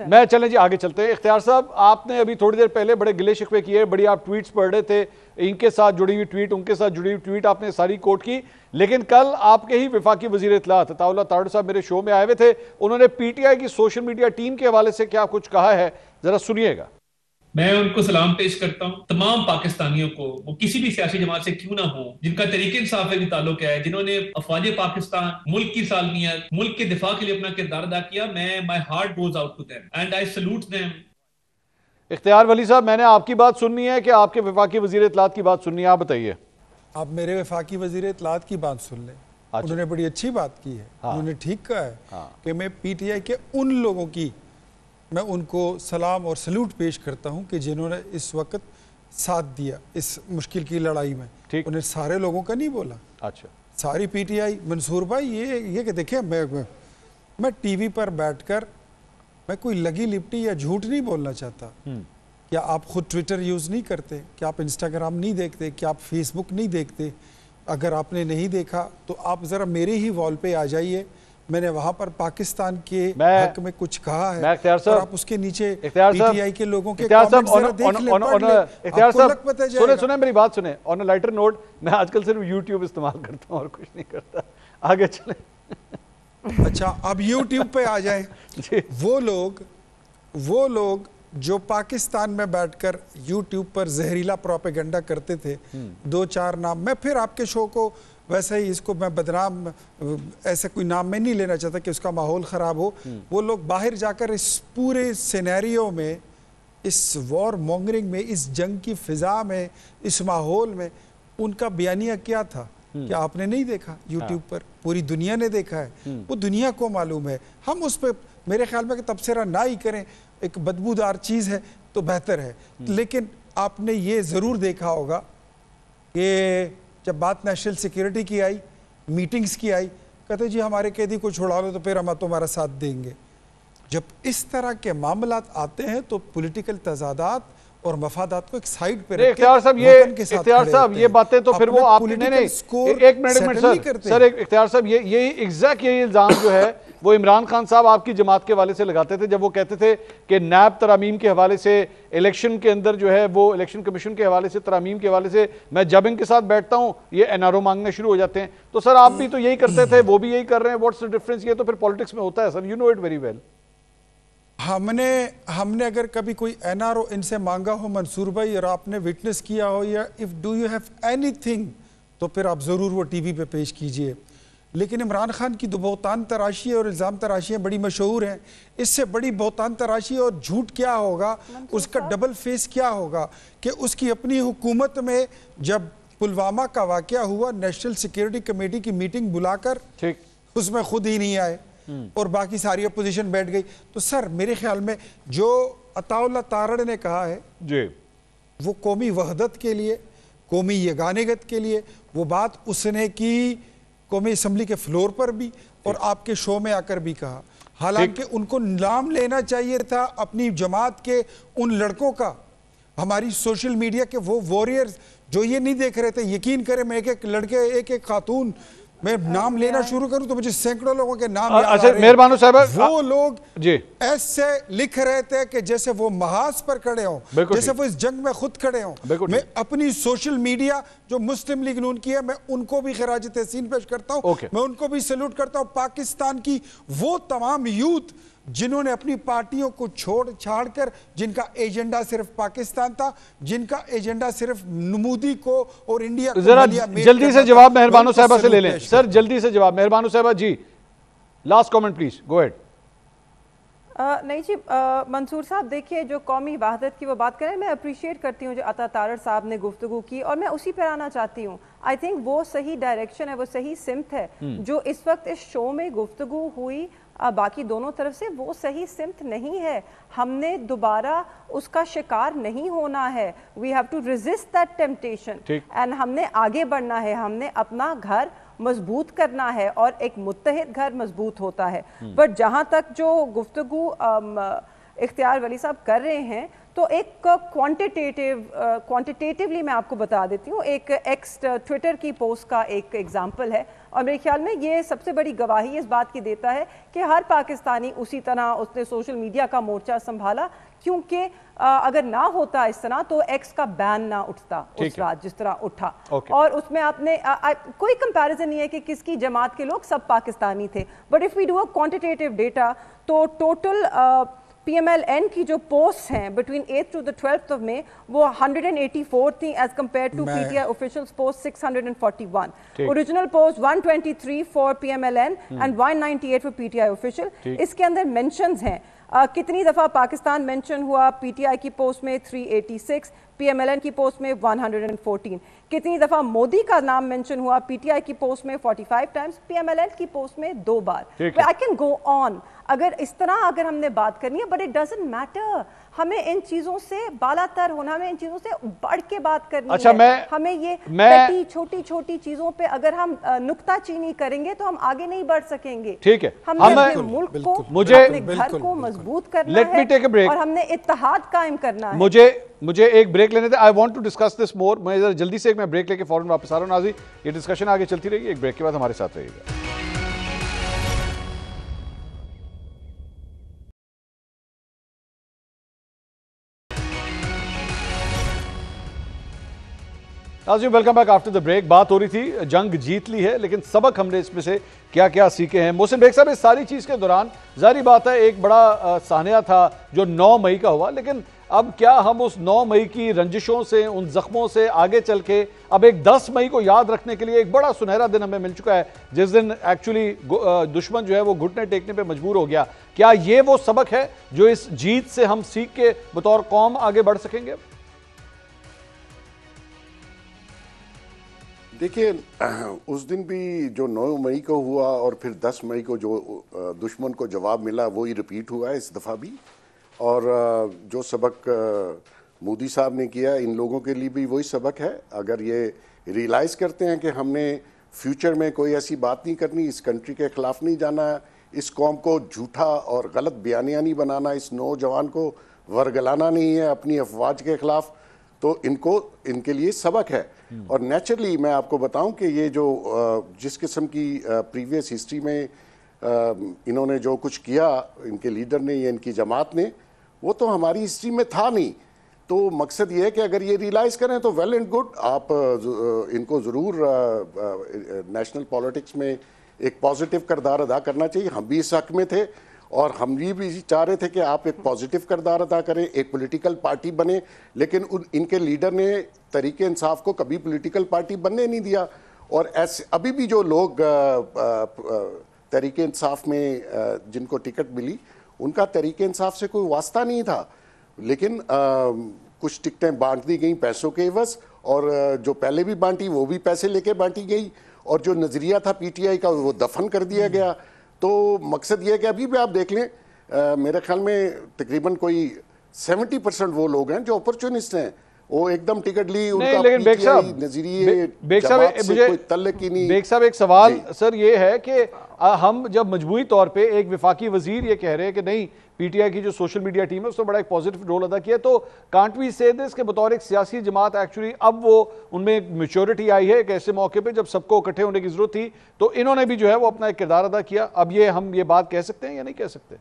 میں چلیں جی آگے چلتے ہیں. اختیار صاحب, آپ نے ابھی تھوڑی دیر پہلے بڑے گلے شکوے کیے, بڑی آپ ٹویٹس پڑھ رہے تھے, ان کے ساتھ جڑی ہوئی ٹویٹ, ان کے ساتھ جڑی ہوئی ٹویٹ آپ نے ساری کوٹ کی. لیکن کل آپ کے ہی وفاقی وزیر اطلاعات عطا اللہ تارڑ صاحب میرے شو میں آئے ہوئے تھے, انہوں نے پی ٹی آئی کی سوشل میڈیا ٹیم کے حوالے سے کیا کچھ کہا ہے, ذرا سنیے گا. میں ان کو سلام پیش کرتا ہوں, تمام پاکستانیوں کو, وہ کسی بھی سیاسی جماعت سے کیوں نہ ہوں, جن کا تحریک انصاف سے بھی تعلق ہے, جنہوں نے افواج پاکستان, ملک کی سالمیت, ملک کے دفاع کے لیے اپنا کردار ادا کیا. میں my heart goes out to them and I salute them. اختیار ولی صاحب, میں نے آپ کی بات سننی ہے کہ آپ کے وفاقی وزیر اطلاعات کی بات سننی ہے, آپ بتائیے. آپ میرے وفاقی وزیر اطلاعات کی بات سن لیں. انہوں نے بڑی اچھی بات کی ہے, انہوں نے ٹھیک کہا ہے کہ میں پی ٹی آئی کے ان لوگوں کی, میں ان کو سلام اور سلوٹ پیش کرتا ہوں کہ جنہوں نے اس وقت ساتھ دیا اس مشکل کی لڑائی میں. انہیں سارے لوگوں کا نہیں بولا, اچھا ساری پی ٹی آئی. منصور بھائی یہ کہ دیکھیں, میں ٹی وی پر بیٹھ کر میں کوئی لگی لپٹی یا جھوٹ نہیں بولنا چاہتا. کیا آپ خود ٹویٹر یوز نہیں کرتے, کیا آپ انسٹاگرام نہیں دیکھتے, کیا آپ فیس بک نہیں دیکھتے؟ اگر آپ نے نہیں دیکھا تو آپ ذرا میرے ہی وال پہ آ جائیے, میں نے وہاں پر پاکستان کے حق میں کچھ کہا ہے اور آپ اس کے نیچے پی ٹی آئی کے لوگوں کے کامنٹ ذرا دیکھ لیں, پڑھ لیں, آپ کو لگ پتہ جائے گا. سنیں میری بات سنیں. آن اے لائٹر نوٹ, میں آج کل صرف یوٹیوب استعمال کرتا ہوں اور کچھ نہیں کرتا. آگے چلیں. اچھا اب یوٹیوب پہ آ جائیں. وہ لوگ جو پاکستان میں بیٹھ کر یوٹیوب پر زہریلا پروپیگنڈا کرتے تھے, 2-4 نام, میں پھر آپ کے شو کو ویسے ہی اس کو میں بدنام, ایسا کوئی نام میں نہیں لینا چاہتا کہ اس کا ماحول خراب ہو. وہ لوگ باہر جا کر اس پورے سینیریو میں, اس وار مونگرنگ میں, اس جنگ کی فضا میں, اس ماحول میں, ان کا بیانیہ کیا تھا کہ آپ نے نہیں دیکھا یوٹیوب پر, پوری دنیا نے دیکھا ہے, وہ دنیا کو معلوم ہے. ہم اس پہ میرے خیال میں کہ تبصرہ نہ ہی کریں, ایک بدبودار چیز ہے تو بہتر ہے. لیکن آپ نے یہ ضرور دیکھا ہوگا کہ جب بات نیشنل سیکیورٹی کی آئی, میٹنگز کی آئی, کہتے جی ہمارے قیدی کو چھوڑا لو تو پھر ہم تمہارا ساتھ دیں گے. جب اس طرح کے معاملات آتے ہیں تو پولیٹیکل تضادات اور مفادات کو ایک سائیڈ پہ رکھ کے اختیار صاحب یہ باتیں تو پھر وہ آپ نے ایک منٹ سر اختیار صاحب یہی ایگزیکٹ یہی الزام جو ہے وہ عمران خان صاحب آپ کی جماعت کے حوالے سے لگاتے تھے, جب وہ کہتے تھے کہ نیب ترامیم کے حوالے سے, الیکشن کے اندر جو ہے وہ الیکشن کمیشن کے حوالے سے, ترامیم کے حوالے سے میں جب ان کے ساتھ بیٹھتا ہوں یہ این آر او مانگنے شروع ہو جاتے ہیں. تو سر آپ بھی تو یہی کرتے تھے, وہ بھی یہی کر رہے ہیں, واٹس دی ڈفرنس؟ یہ تو پھر پالیٹکس میں ہوتا ہے sir, you know it very well. ہم نے اگر کبھی کوئی این آر او ان سے مانگا ہو منصور بھائی, اور آپ نے وٹنس کیا ہو, یا if do you have any thing, تو پھر آپ ضرور وہ ٹی وی پہ پیش کیجئے. لیکن عمران خان کی دو بہتان تراشی اور الزام تراشیاں بڑی مشہور ہیں. اس سے بڑی بہتان تراشی اور جھوٹ کیا ہوگا, اس کا ڈبل فیس کیا ہوگا کہ اس کی اپنی حکومت میں جب پلوامہ کا واقعہ ہوا, نیشنل سیکیورٹی کمیٹی کی میٹنگ بلا کر اس میں خود ہی نہیں آئے اور باقی ساری اپوزیشن بیٹھ گئی. تو سر میرے خیال میں جو عطا اللہ تارڑ نے کہا ہے وہ قومی وحدت کے لیے, قومی یگانگت کے لیے, وہ بات اس نے کی قومی اسمبلی کے فلور پر بھی اور آپ کے شو میں آ کر بھی کہا. حالانکہ ان کو نام لینا چاہیے تھا اپنی جماعت کے ان لڑکوں کا ہماری سوشل میڈیا کے وہ وارئرز جو یہ نہیں دیکھ رہے تھے، یقین کریں میں ایک ایک لڑکے ایک ایک خاتون میں نام لینا شروع کروں تو مجھے سینکڑوں لوگوں کے نام یاد آ رہے ہیں۔ مہربانو صاحبہ وہ لوگ ایسے لکھ رہے تھے کہ جیسے وہ محاذ پر کھڑے ہوں، جیسے وہ اس جنگ میں خود کھڑے ہوں۔ میں اپنی سوشل میڈیا جو مسلم لیگ نون کی ہے میں ان کو بھی خراج تحسین پیش کرتا ہوں، میں ان کو بھی سیلوٹ کرتا ہوں۔ پاکستان کی وہ تمام یوتھ جنہوں نے اپنی پارٹیوں کو چھاڑ کر، جن کا ایجنڈا صرف پاکستان تھا، جن کا ایجنڈا صرف نمودی کو اور انڈیا کو ذرا جلدی سے جواب مہربانو صاحبہ سے لے لیں سر، جلدی سے جواب مہربانو صاحبہ ji, last comment please, go ahead. نہیں جی منصور صاحب دیکھیے جو قومی وحدت کی وہ بات کریں، میں اپریشیٹ کرتی ہوں جو عطا تارڑ صاحب نے گفتگو کی اور میں اسی پر آنا چاہتی ہوں۔ آئی تھنک وہ صحیح ڈائریکشن ہے، وہ صحیح سمت ہے جو اس وقت اس شو میں گفتگو ہوئی باقی دونوں طرف سے، وہ صحیح سمت نہیں ہے۔ ہم نے دوبارہ اس کا شکار نہیں ہونا ہے۔ We have to resist that temptation and ہم نے آگے بڑھنا ہے، ہم نے اپنا گھر مضبوط کرنا ہے اور ایک متحد گھر مضبوط ہوتا ہے۔ بٹ جہاں تک جو گفتگو اختیار ولی صاحب کر رہے ہیں تو ایک کوانٹیٹیولی میں آپ کو بتا دیتی ہوں، ایک ایکس ٹویٹر کی پوسٹ کا ایک ایگزامپل ہے اور میرے خیال میں یہ سب سے بڑی گواہی اس بات کی دیتا ہے کہ ہر پاکستانی اسی طرح اس نے سوشل میڈیا کا مورچہ سنبھالا، کیونکہ اگر نہ ہوتا اس طرح تو ایکس کا بین نہ اٹھتا اس رات جس طرح اٹھا۔ اور اس میں آپ نے کوئی کمپیریزن نہیں ہے کہ کس کی جماعت کے لوگ سب پاکستانی تھے، but if we do a quantitative data تو total P M L N کی جو پوسٹ ہیں between 8th to the 12th of May وہ 184 تھیں as compare to P T I officials post 641. Original post 123 for PMLN and 198 for PTI official. اس کے اندر mentions ہیں کتنی دفعہ پاکستان مینشن ہوا، پی ٹی آئی کی پوسٹ میں 386، پی ایم ایل این کی پوسٹ میں 114، کتنی دفعہ مودی کا نام مینشن ہوا، پی ٹی آئی کی پوسٹ میں 45 times, P M L N کی پوسٹ میں 2 بار۔ I can go on اگر اس طرح اگر ہم نے بات کرنی ہے، بٹ اٹ ڈزنٹ میٹر، ہمیں ان چیزوں سے بالا تر ہونا، ہمیں ان چیزوں سے بڑھ کے بات کرنی ہے۔ ہمیں یہ پیٹی چھوٹی چھوٹی چیزوں پہ اگر ہم نکتہ چینی کریں گے تو ہم آگے نہیں بڑھ سکیں گے۔ ٹھیک ہے، ہم نے اپنے ملک کو، اپنے گھر کو مضبوط کرنا ہے اور ہم نے اتحاد قائم کرنا ہے۔ مجھے ایک بریک لینے دیں، I want to discuss this more۔ میں جلدی سے میں بریک لے کے فوراً واپس آ رہا ہوں۔ ناظرین یہ ڈسکشن آگے چلتی رہے گی، ایک بریک کے بعد ہمارے ساتھ رہیے گا۔ ناظرین welcome back after the break. بات ہو رہی تھی جنگ جیت لی ہے لیکن سبق ہم نے اس میں سے کیا کیا سیکھے ہیں۔ محسن بیگ صاحب اس ساری چیز کے دوران ظاہری بات ہے ایک بڑا سانحہ تھا جو 9 مئی کا ہوا، لیکن اب کیا ہم اس 9 مئی کی رنجشوں سے، ان زخموں سے آگے چل کے اب ایک 10 مئی کو یاد رکھنے کے لیے ایک بڑا سنہرا دن ہمیں مل چکا ہے جس دن ایکچولی دشمن جو ہے وہ گھٹنے ٹیکنے پہ مجبور ہو گیا، کیا یہ وہ سبق ہے جو اس جیت سے ہم سیکھ کے بطور قوم آگے بڑھ سکیں گے؟ دیکھیے اس دن بھی جو 9 مئی کو ہوا اور پھر 10 مئی کو جو دشمن کو جواب ملا وہی ریپیٹ ہوا ہے اس دفعہ بھی، اور جو سبق مودی صاحب نے کیا ان لوگوں کے لیے بھی وہی سبق ہے۔ اگر یہ ریئلائز کرتے ہیں کہ ہم نے فیوچر میں کوئی ایسی بات نہیں کرنی، اس کنٹری کے خلاف نہیں جانا، اس قوم کو جھوٹا اور غلط بیانیہ نہیں بنانا، اس نوجوان کو ورگلانا نہیں ہے اپنی افواج کے خلاف، تو ان کے لیے سبق ہے۔ اور نیچرلی میں آپ کو بتاؤں کہ یہ جو جس قسم کی پریویس ہسٹری میں انہوں نے جو کچھ کیا، ان کے لیڈر نے یا ان کی جماعت نے، وہ تو ہماری ہسٹری میں تھا نہیں۔ تو مقصد یہ ہے کہ اگر یہ ریئلائز کریں تو ویل اینڈ گڈ، آپ ان کو ضرور نیشنل پالیٹکس میں ایک پازیٹیو کردار ادا کرنا چاہیے۔ ہم بھی اس حق میں تھے اور ہم بھی چاہ رہے تھے کہ آپ ایک پازیٹیو کردار ادا کریں، ایک پولیٹیکل پارٹی بنے، لیکن ان کے لیڈر نے تحریک انصاف کو کبھی پولیٹیکل پارٹی بننے نہیں دیا۔ اور ایسے ابھی بھی جو لوگ تحریک انصاف میں جن کو ٹکٹ ملی ان کا تحریک انصاف سے کوئی واسطہ نہیں تھا، لیکن کچھ ٹکٹیں بانٹ دی گئیں پیسوں کے عوض، اور جو پہلے بھی بانٹی وہ بھی پیسے لے کے بانٹی گئی، اور جو نظریہ تھا پی ٹی آئی کا وہ دفن کر دیا گیا۔ تو مقصد یہ ہے کہ ابھی بھی آپ دیکھ لیں، میرے خیال میں تقریباً کوئی 70% وہ لوگ ہیں جو اپرچونسٹ ہیں، وہ ایک دم ٹکٹ لی ان کا لیکن بیگ صاحب نظریے بیگ صاحب مجھے کوئی تعلق ہی نہیں. بیگ صاحب ایک سوال سر یہ ہے کہ ہم جب مجموعی طور پہ ایک وفاقی وزیر یہ کہہ رہے ہیں کہ نہیں پی ٹی آئی کی جو سوشل میڈیا ٹیم ہے اس نے بڑا ایک پازیٹیو رول ادا کیا, تو کانٹ وی سے دس کہ بطور ایک سیاسی جماعت ایکچولی اب وہ ان میں ایک میچورٹی آئی ہے ایک ایسے موقع پہ جب سب کو اکٹھے ہونے کی ضرورت تھی, تو انہوں نے بھی جو ہے وہ اپنا ایک کردار ادا کیا. اب یہ ہم یہ بات کہہ سکتے ہیں یا نہیں کہہ سکتے؟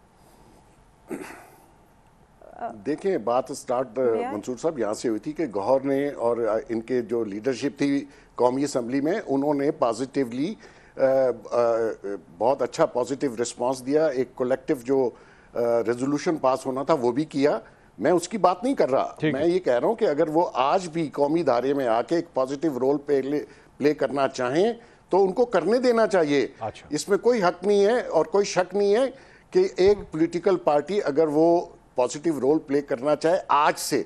دیکھیں بات سٹارٹ منصور صاحب یہاں سے ہوئی تھی کہ گوہر نے اور ان کے جو لیڈرشپ تھی قومی اسمبلی میں, انہوں نے پازیٹیولی بہت اچھا پازیٹیو رسپانس دیا, ایک کولیکٹیو جو ریزولوشن پاس ہونا تھا وہ بھی کیا. میں اس کی بات نہیں کر رہا, میں یہ کہہ رہا ہوں کہ اگر وہ آج بھی قومی دھارے میں آ کے ایک پازیٹیو رول پلے کرنا چاہیں تو ان کو کرنے دینا چاہیے. اس میں کوئی حق نہیں ہے اور کوئی شک نہیں ہے کہ ایک پولیٹیکل پارٹی اگر وہ پازیٹیو رول پلے کرنا چاہے آج سے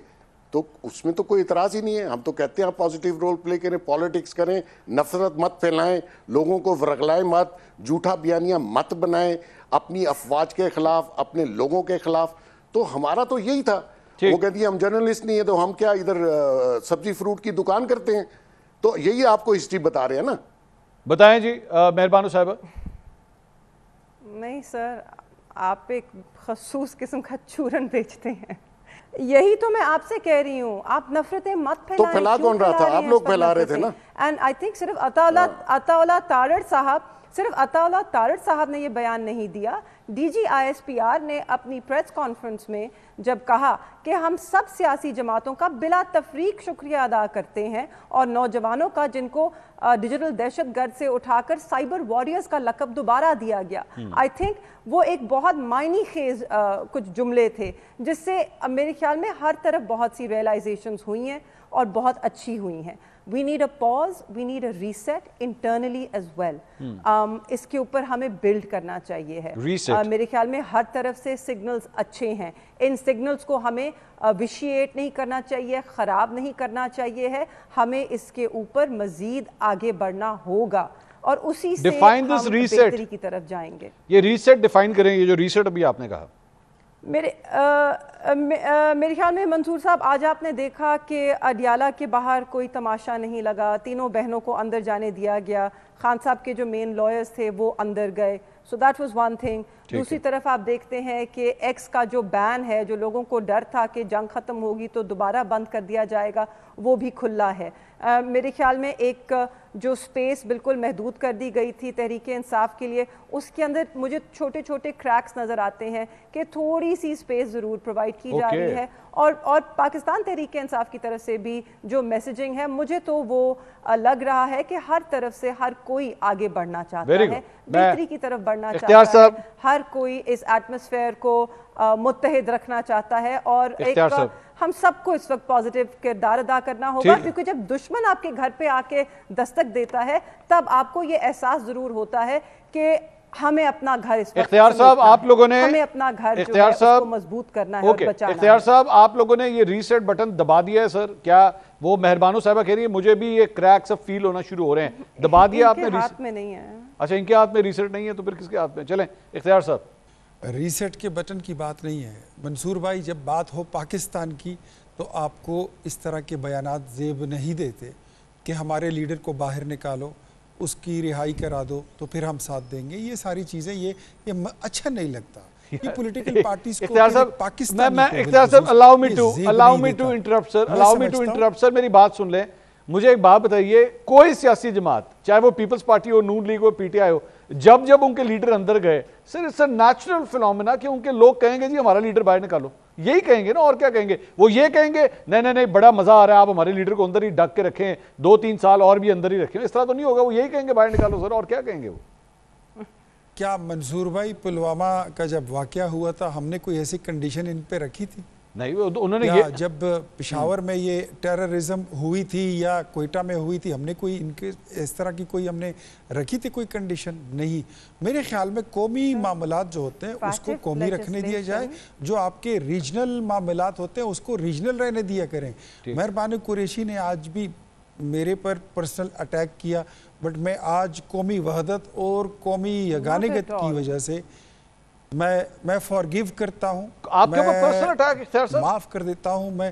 تو اس میں تو کوئی اعتراض ہی نہیں ہے. ہم تو کہتے ہیں آپ پازیٹیو رول پلے کریں, پالیٹکس کریں, نفرت مت پھیلائیں, لوگوں کو ورغلائیں مت, جھوٹا بیانیاں مت بنائیں اپنی افواج کے خلاف, اپنے لوگوں کے خلاف. تو ہمارا تو یہی تھا. وہ کہتی ہیں ہم جرنلسٹ نہیں ہیں تو ہم کیا ادھر سبزی فروٹ کی دکان کرتے ہیں. تو یہی آپ کو ہسٹری بتا رہے ہیں نا. بتائیں جی مہربانو صاحبہ. نہیں سر, آپ ایک خصوص قسم کا چورن بیچتے ہیں, یہی تو میں آپ سے کہہ رہی ہوں. آپ نفرتیں مت پھیلائیں. تو پھیلا کون رہا تھا؟ آپ لوگ پھیلا رہے تھے نا. اینڈ آئی تھنک صرف عطا اللہ تارڑ صاحب نے یہ بیان نہیں دیا, D G I S P R نے اپنی پریس کانفرنس میں جب کہا کہ ہم سب سیاسی جماعتوں کا بلا تفریق شکریہ ادا کرتے ہیں اور نوجوانوں کا جن کو ڈیجیٹل دہشت گرد سے اٹھا کر سائبر واریئرز کا لقب دوبارہ دیا گیا. آئی تھنک وہ ایک بہت معنی خیز کچھ جملے تھے جس سے میرے خیال میں ہر طرف بہت سی ریئلائزیشنز ہوئی ہیں اور بہت اچھی ہوئی ہیں. We need a pause, we need a reset internally as well. اس کے اوپر ہمیں بلڈ کرنا چاہیے ہے. میرے خیال میں ہر طرف سے سگنلز اچھے ہیں, ان سگنلز کو ہمیں ویشیٹ نہیں کرنا چاہیے, خراب نہیں کرنا چاہیے ہے, ہمیں اس کے اوپر مزید آگے بڑھنا ہوگا اور اسی سے ہم بہتری کی طرف جائیں گے. یہ ریسیٹ ڈیفائن کریں, یہ جو ریسیٹ ابھی آپ نے کہا. میرے خیال میں منصور صاحب آج آپ نے دیکھا کہ اڈیالہ کے باہر کوئی تماشا نہیں لگا, تینوں بہنوں کو اندر جانے دیا گیا, خان صاحب کے جو مین لائرز تھے وہ اندر گئے. So that was one thing. دوسری طرف آپ دیکھتے ہیں کہ ایکس کا جو بین ہے, جو لوگوں کو ڈر تھا کہ جنگ ختم ہوگی تو دوبارہ بند کر دیا جائے گا, وہ بھی کھلا ہے. میرے خیال میں ایک جو سپیس بالکل محدود کر دی گئی تھی تحریک انصاف کے لیے, اس کے اندر مجھے چھوٹے چھوٹے کریکس نظر آتے ہیں کہ تھوڑی سی سپیس ضرور پرووائڈ کی جا رہی ہے. اور پاکستان تحریک انصاف کی طرف سے بھی جو میسیجنگ ہے, مجھے تو وہ لگ رہا ہے کہ ہر طرف سے ہر کوئی آگے بڑھنا چاہتا ہے, بہتری کی طرف بڑھنا چاہتا ہے, ہر کوئی اس ایٹماسفیئر کو متحد رکھنا چاہتا ہے. اور ایک ہم سب کو اس وقت پازیٹیو کردار ادا کرنا ہوگا, کیونکہ جب دشمن آپ کے گھر پہ آ کے دستک دیتا ہے تب آپ کو یہ احساس ضرور ہوتا ہے کہ ہمیں اپنا گھر اس وقت اختیار صاحب آپ لوگوں نے ہمیں اپنا گھر جو ہے اس کو مضبوط کرنا ہے اور بچانا ہے. اختیار صاحب آپ لوگوں نے یہ ریسیٹ بٹن دبا دیا ہے سر, کیا وہ مہربانو صاحبہ کہہ رہی ہے مجھے بھی یہ کریک سب فیل ہونا شروع ہو رہے ہیں, دبا دیا آپ نے؟ ان کے ہاتھ میں نہیں ہے. اچھا ان کے ہاتھ میں ریسیٹ نہیں ہے تو پھر کس کے ہاتھ میں؟ چلیں اختیار صاحب. ریسیٹ کے بٹن کی بات نہیں ہے منصور بھائی, جب بات ہو پاکستان کی تو آپ کو اس طرح کے بیانات زیب نہیں دیتے کہ ہمارے لیڈر کو باہر نکالو, اس کی رہائی کرا دو تو پھر ہم ساتھ دیں گے. یہ ساری چیزیں یہ اچھا نہیں لگتا. یہ پولیٹیکل پارٹیز کو پاکستان اختیار صاحب allow me to interrupt sir, میری بات سن لیں. مجھے ایک بات بتائیے, کوئی سیاسی جماعت چاہے وہ پیپلز پارٹی ہو, نون لیگ ہو, پی ٹی آئی ہو, جب ان کے لیڈر اندر گئے sir it's a natural phenomena کہ ان کے لوگ کہیں گے جی ہمارا لیڈر باہر نکالو, یہی کہیں گے نا, اور کیا کہیں گے؟ وہ یہ کہیں گے نہیں بڑا مزہ آ رہا ہے, آپ ہمارے لیڈر کو اندر ہی ڈک کے رکھیں, 2-3 سال اور بھی اندر ہی رکھیں. اس طرح تو نہیں ہوگا, وہ یہی کہیں گے باہر نکالو سر, اور کیا کہیں گے وہ؟ کیا منصور بھائی پلوامہ کا جب واقعہ ہوا تھا ہم نے کوئی ایسی کنڈیشن ان پہ رکھی تھی؟ نہیں, انہوں نے جب پشاور میں یہ ٹیررزم ہوئی تھی یا کوئٹہ میں ہوئی تھی, ہم نے کوئی ان کے اس طرح کی کوئی ہم نے رکھی تھی کوئی کنڈیشن؟ نہیں. میرے خیال میں قومی معاملات جو ہوتے ہیں اس کو قومی رکھنے دیا جائے, جو آپ کے ریجنل معاملات ہوتے ہیں اس کو ریجنل رہنے دیا کریں. مہربان قریشی نے آج بھی میرے پر پرسنل اٹیک کیا, بٹ میں آج قومی وحدت اور قومی یگانگت کی وجہ سے میں فارگیو کرتا ہوں, آپ کے اوپر پرسنل اٹیک اختیار صاحب معاف کر دیتا ہوں. میں